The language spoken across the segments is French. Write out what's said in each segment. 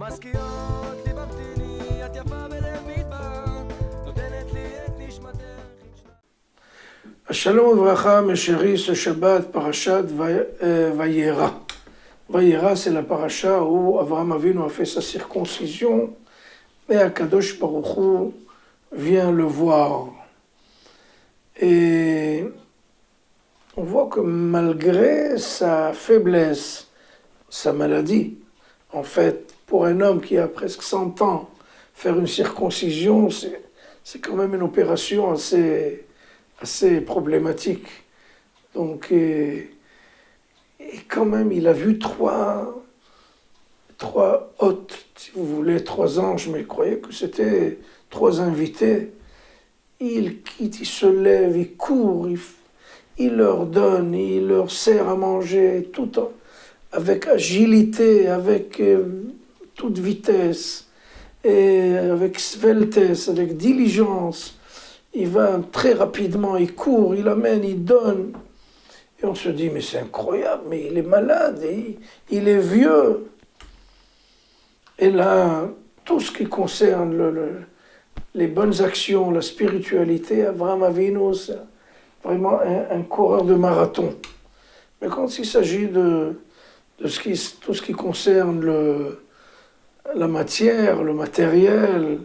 מזכירות לי ממתיני, את יפה בלב מדבר, נותנת לי את נשמתך. שלום וברכה, mes chéris, ce Shabbat, parashat Vayera. Vayera, c'est la paracha où Avraham Avinu a fait sa circoncision et Akadosh Baruch Hu vient le voir. Et on voit que malgré sa faiblesse, sa maladie, en fait, pour un homme qui a presque 100 ans, faire une circoncision, c'est quand même une opération assez problématique. Donc, et quand même, il a vu trois hôtes, si vous voulez, 3 anges, mais il croyait que c'était 3 invités. Il quitte, il se lève, il court, il leur donne, il leur sert à manger, tout avec agilité, avec toute vitesse, et avec sveltesse, avec diligence. Il va très rapidement, il court, il amène, il donne. Et on se dit, mais c'est incroyable, mais il est malade, il est vieux. Et là, tout ce qui concerne les bonnes actions, la spiritualité, Avraham Avinu, c'est vraiment un coureur de marathon. Mais quand il s'agit de tout ce qui concerne la matière, le matériel,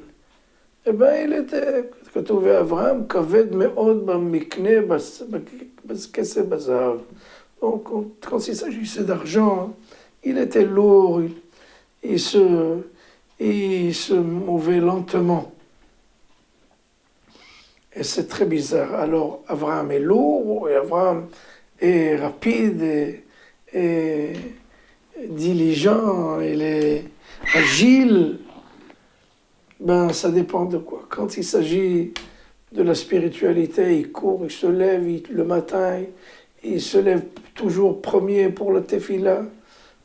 eh bien, il était, כתוב אברהם, כבד מאוד במקנה בכסף בזהב. Donc, quand il s'agissait d'argent, il était lourd, il se mouvait lentement. Et c'est très bizarre. Alors, Abraham est lourd, et Abraham est rapide, et diligent, il est agile. Ben, ça dépend de quoi. Quand il s'agit de la spiritualité, il court, il se lève, le matin, il se lève toujours premier pour la tefila.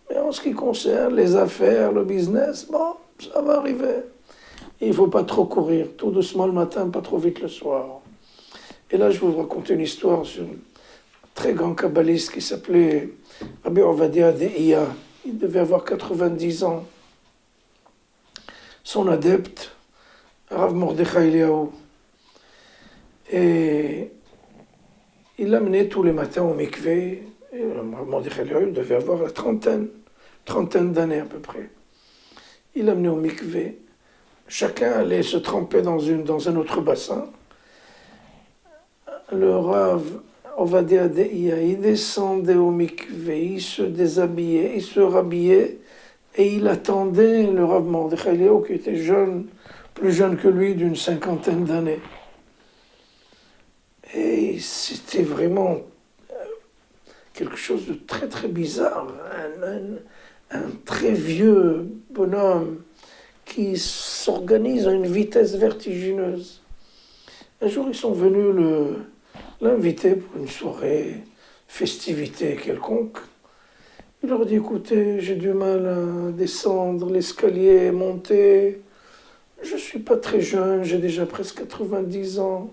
Mais en ce qui concerne les affaires, le business, bon, ça va arriver. Il ne faut pas trop courir, tout doucement le matin, pas trop vite le soir. Et là, je vais vous raconter une histoire sur un très grand kabbaliste qui s'appelait Rabbi Ovadia de Iya. Il devait avoir 90 ans. Son adepte, Rav Mordechai Eliyahu. Et il l'amenait tous les matins au mikvé. Rav Mordechai Eliyahu devait avoir la trentaine d'années à peu près. Il l'amenait au mikvé. Chacun allait se tremper dans un autre bassin. Le Rav Ovadia de Iya, il descendait au mikvé, il se déshabillait, il se rhabillait. Et il attendait le Rav Mordechai Eliyahu qui était jeune, plus jeune que lui, d'une 50aine d'années. Et c'était vraiment quelque chose de très très bizarre. Un très vieux bonhomme qui s'organise à une vitesse vertigineuse. Un jour, ils sont venus l'inviter pour une soirée, festivité quelconque. Il leur dit, écoutez, j'ai du mal à descendre l'escalier, monter. Je ne suis pas très jeune, j'ai déjà presque 90 ans.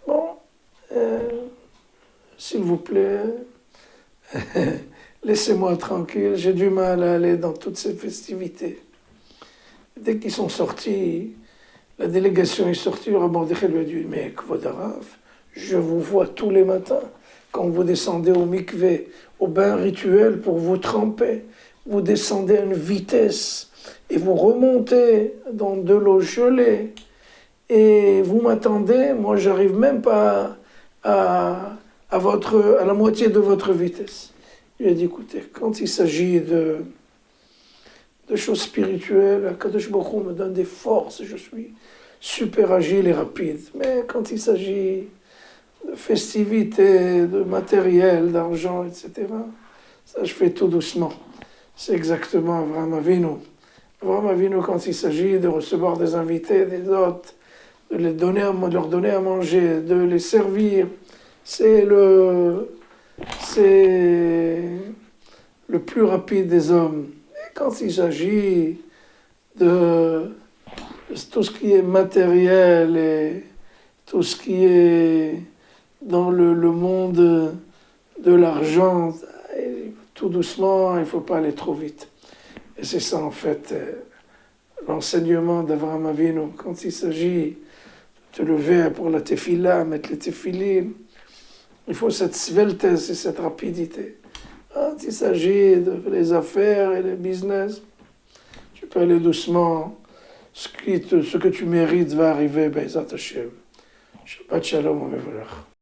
Bon, s'il vous plaît, laissez-moi tranquille, j'ai du mal à aller dans toutes ces festivités. Dès qu'ils sont sortis, la délégation est sortie, le Rav Mordechai lui a dit, mais Kvod Harav, je vous vois tous les matins. Quand vous descendez au mikvé, au bain rituel pour vous tremper, vous descendez à une vitesse et vous remontez dans de l'eau gelée et vous m'attendez, moi j'arrive même pas à la moitié de votre vitesse. Il a dit, écoutez, quand il s'agit de choses spirituelles, Akadosh Baruch Hu me donne des forces, je suis super agile et rapide. Mais quand il s'agit de festivités, de matériel, d'argent, etc. Ça, je fais tout doucement. C'est exactement Avraham Avinu. Avraham Avinu, quand il s'agit de recevoir des invités, des hôtes, de leur donner à manger, de les servir, c'est le plus rapide des hommes. Et quand il s'agit de tout ce qui est matériel et tout ce qui est dans le monde de l'argent, tout doucement, il ne faut pas aller trop vite. Et c'est ça, en fait, l'enseignement d'Avraham Avinu. Quand il s'agit de te lever pour la tefila, mettre les tefilines, il faut cette sveltesse et cette rapidité. Quand il s'agit des affaires et des business, tu peux aller doucement. Ce que tu mérites va arriver, Be'ezat Hashem. Shabbat Shalom, Amevolach.